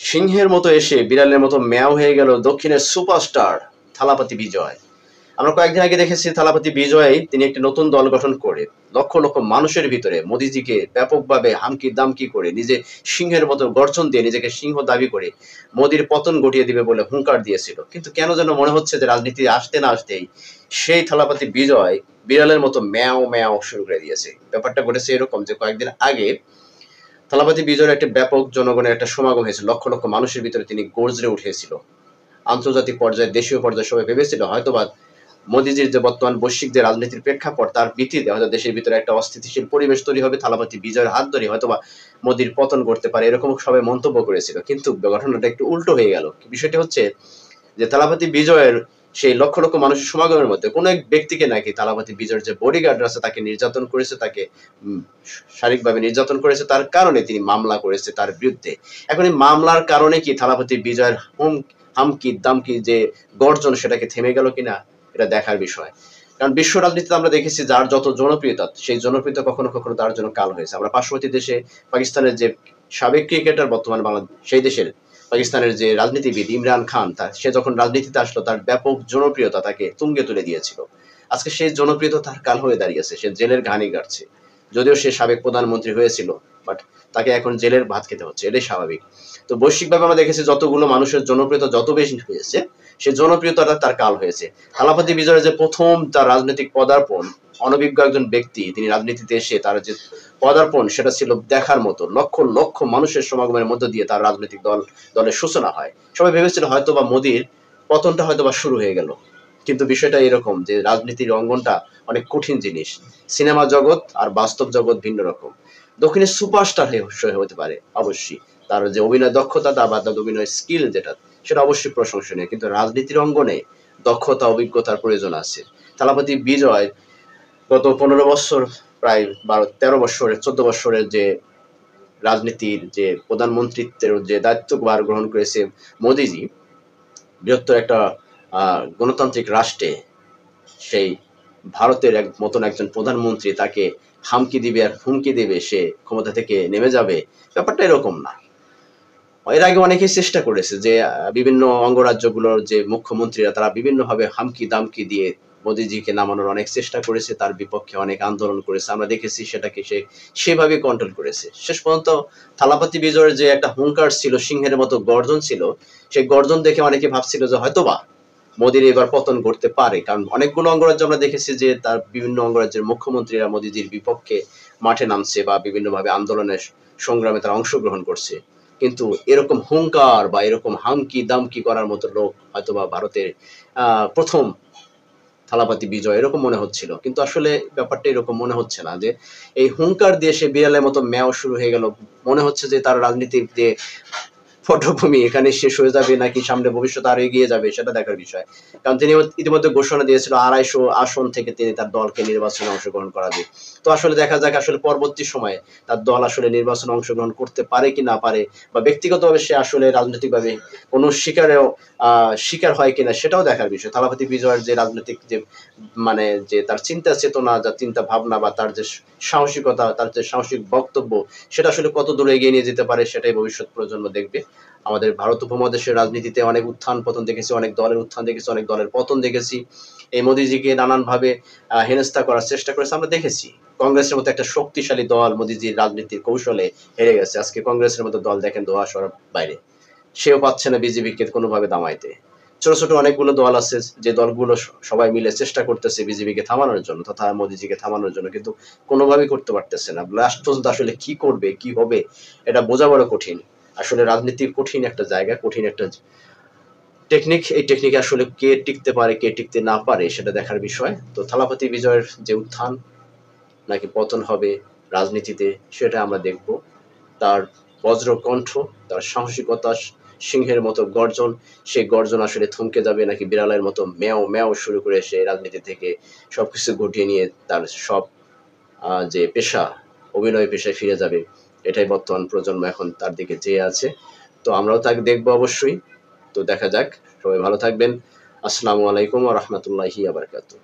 সিংহের মতো এসে বিড়ালের মতো ম্যাও হয়ে গেল দক্ষিণের সুপারস্টার থালাপতি বিজয়। আমরা কয়েকদিন আগে দেখেছি থালাপতি বিজয় তিনি একটি নতুন দল গঠন করে লক্ষ লক্ষ মানুষের ভিতরে মোদিজিকে ব্যাপকভাবে হামকি দামকি করে নিজে সিংহের মতো গর্জন দিয়ে নিজেকে সিংহ দাবি করে মোদির পতন ঘটিয়ে দিবে বলে হুঙ্কার দিয়েছিল। কিন্তু কেন যেন মনে হচ্ছে যে রাজনীতি আসতে না আসতেই সেই থালাপতি বিজয় বিড়ালের মতো ম্যাও ম্যাও শুরু করে দিয়েছে। ব্যাপারটা ঘটেছে এরকম যে কয়েকদিন আগে থালাপতি বিজয়ের একটা ব্যাপক জনগণের একটা সমাগম হয়েছিল, লক্ষ লক্ষ মানুষের ভিতরে তিনি গর্জে উঠেছিল। আন্তর্জাতিক পর্যায়ে দেশীয় পর্যায়ে সবাই ভেবেছিল হয়তোবা মোদিজির যে বর্তমান বৈশ্বিক যে রাজনীতির প্রেক্ষাপট তার ভিত্তিতে হয়তো দেশের ভিতরে একটা অস্থিতিশীল পরিবেশ তৈরি হবে, থালাপতি বিজয়ের হাত ধরে হয়তোবা মোদির পতন করতে পারে, এরকম সবাই মন্তব্য করেছিল। কিন্তু ঘটনাটা একটু উল্টো হয়ে গেল। বিষয়টি হচ্ছে যে থালাপতি বিজয়ের সেই লক্ষ লক্ষ মানুষের সমাগমের মধ্যে কোনো এক ব্যক্তিকে নাকি থালাপতি বিজয়ের যে বডিগার্ড আছে তাকে নির্যাতন করেছে, তাকে শারীরিকভাবে নির্যাতন করেছে, তার কারণে তিনি মামলা করেছে তার বিরুদ্ধে। এখন এই মামলার কারণে কি থালাপতি বিজয়ের হামকি দামকি যে গর্জন সেটাকে থেমে গেল কিনা এটা দেখার বিষয়। কারণ বিশ্ব রাজনীতিতে আমরা দেখেছি যার যত জনপ্রিয়তা সেই জনপ্রিয়তা কখনো কখনো তার জন্য কাল হয়েছে। আমরা পার্শ্ববর্তী দেশে পাকিস্তানের যে সাবেক ক্রিকেটার বর্তমানে বাংলাদেশ সেই দেশের পাকিস্তানের যে রাজনীতিবিদ ইমরান খান, সে যখন রাজনীতিতে আসলো তার ব্যাপক জনপ্রিয়তা তাকে তুঙ্গে তুলে দিয়েছিল। আজকে সেই জনপ্রিয়তা তার কাল হয়ে দাঁড়িয়েছে, সে জেলের ঘানি কাটছে। যদিও সে সাবেক প্রধানমন্ত্রী হয়েছিল, বাট তাকে এখন জেলের ভাত খেতে হচ্ছে, এটাই স্বাভাবিক। তো বৈশ্বিকভাবে আমরা দেখেছি যতগুলো মানুষের জনপ্রিয়তা যত বেশি হয়েছে সে জনপ্রিয়তাটা তার কাল হয়েছে। থালাপতি বিজয়ের যে প্রথম তার রাজনৈতিক পদার্পণ, অনভিজ্ঞ একজন ব্যক্তি তিনি রাজনীতিতে এসে তার যে পদার্পণ সেটা ছিল দেখার মতো। লক্ষ লক্ষ মানুষের সমাগমের মধ্য দিয়ে তার রাজনৈতিক দলের সূচনা হয়। সবাই ভেবেছিল হয়তোবা মোদির পতনটা হয়তোবা শুরু হয়ে গেল। কিন্তু বিষয়টা এরকম যে রাজনীতির অঙ্গনটা অনেক কঠিন জিনিস। সিনেমা জগৎ আর বাস্তব জগৎ ভিন্ন রকম। দক্ষিণের সুপারস্টার হতে পারে অবশ্যই, তার যে অভিনয় দক্ষতা বা তার অভিনয় স্কিল যেটা সেটা অবশ্যই প্রশংসনীয়, কিন্তু রাজনীতির অঙ্গনে দক্ষতা অভিজ্ঞতার প্রয়োজন আছে। থালাপতি বিজয় গত 15 বছর, প্রায় 13 বছরের 14 বছরের যে রাজনীতির যে প্রধানমন্ত্রীত্বের যে দায়িত্বভার গ্রহণ করেছে মোদিজি বৃহত্তর একটা গণতান্ত্রিক রাষ্ট্রে, সেই ভারতের মতন একজন প্রধানমন্ত্রী তাকে হামকি দিবে আর হুমকি দেবে সে ক্ষমতা থেকে নেমে যাবে, ব্যাপারটা এরকম না। এর আগে অনেকেই চেষ্টা করেছে যে বিভিন্ন অঙ্গরাজ্যগুলোর যে মুখ্যমন্ত্রীরা তারা বিভিন্নভাবে হামকি দামকি দিয়ে মোদিজিকে নামানোর অনেক চেষ্টা করেছে, তার বিপক্ষে অনেক আন্দোলন করেছে, আমরা দেখেছি সেটাকে সে সেভাবে কন্ট্রোল করেছে। শেষ পর্যন্ত থালাপতি বিজয়ের যে একটা হুঙ্কার ছিল, সিংহের মতো গর্জন ছিল, সেই গর্জন দেখে অনেকে ভাবছিল যে হয়তোবা মোদির এবার পতন ঘটতে পারে। কারণ অনেকগুলো অঙ্গরাজ্য আমরা দেখেছি যে তার বিভিন্ন অঙ্গরাজ্যের মুখ্যমন্ত্রীরা মোদিজির বিপক্ষে মাঠে নামছে বা বিভিন্নভাবে আন্দোলনের সংগ্রামে তারা অংশগ্রহণ করছে। কিন্তু এরকম হুঙ্কার বা এরকম হামকি দামকি করার মতো লোক হয়তোবা ভারতের প্রথম থালাপতি বিজয় এরকম মনে হচ্ছিল। কিন্তু আসলে ব্যাপারটা এরকম মনে হচ্ছে না, যে এই হুঙ্কার দিয়ে সে বিড়ালের মতো ম্যাও শুরু হয়ে গেল। মনে হচ্ছে যে তার রাজনীতির যে পটভূমি এখানে শেষ হয়ে যাবে নাকি সামনে ভবিষ্যতে আরো এগিয়ে যাবে সেটা দেখার বিষয়। কারণ তিনি ইতিমধ্যে ঘোষণা দিয়েছিল 250 আসন থেকে তিনি তার দলকে নির্বাচনে অংশগ্রহণ করাবে। তো আসলে দেখা যাক আসলে পরবর্তী সময়ে তার দল আসলে নির্বাচনে অংশগ্রহণ করতে পারে কি না পারে, বা ব্যক্তিগতভাবে সে আসলে রাজনৈতিকভাবে কোনো শিকার হয় কিনা সেটাও দেখার বিষয়। থালাপতি বিজয়ের যে রাজনৈতিক যে যে তার চিন্তা চেতনা, যার চিন্তা ভাবনা বা তার যে সাহসিকতা, তার যে সাহসিক বক্তব্য সেটা আসলে কত দূরে এগিয়ে নিয়ে যেতে পারে সেটাই ভবিষ্যৎ প্রজন্ম দেখবে। আমাদের ভারত উপমহাদেশের রাজনীতিতে অনেক উত্থান পতন দেখেছি, অনেক দলের উত্থান দেখেছি, অনেক দলের পতন দেখেছি। এই মোদিজিকে নানানভাবে হেনস্থা করার চেষ্টা করেছে আমরা দেখেছি। কংগ্রেসের মতো একটা শক্তিশালী দল মোদিজির রাজনীতির কৌশলে হেরে গেছে। আজকে কংগ্রেসের মতো দল দেখেন দোয়া সরার বাইরে, সেও পাচ্ছে না বিজেপিকে কোনোভাবে দামাইতে। ছোট ছোট অনেকগুলো দল আছে যে দলগুলো সবাই মিলে চেষ্টা করতেছে বিজেপিকে থামানোর জন্য তথা মোদিজিকে থামানোর জন্য, কিন্তু কোনোভাবেই করতে পারতেছে না। লাস্ট পর্যন্ত আসলে কি করবে কি হবে এটা বোঝা বড় কঠিন। আসলে রাজনীতি কঠিন একটা জায়গা, কঠিন একটা টেকনিক। এই টেকনিকে আসলে কে টিকতে পারে কে টিকতে না পারে সেটা দেখার বিষয়। তো থালাপতি বিজয়ের যে উত্থান নাকি পতন হবে রাজনীতিতে সেটা আমরা দেখব। তার বজ্রকণ্ঠ, তার সাহসিকতা, সিংহের মতো গর্জন, সেই গর্জন আসলে থমকে যাবে নাকি বিড়ালের মতো ম্যাও ম্যাও শুরু করে সে রাজনীতি থেকে সবকিছু গুটিয়ে নিয়ে তার সব যে পেশা, অভিনয় পেশায় ফিরে যাবে, এটাই বর্তমান প্রজন্ম এখন তার দিকে চেয়ে আছে। তো আমরাও তাকে দেখবো অবশ্যই। তো দেখা যাক। সবাই ভালো থাকবেন। আসসালামু আলাইকুম ওয়া রাহমাতুল্লাহি ওয়া বারাকাতুহু।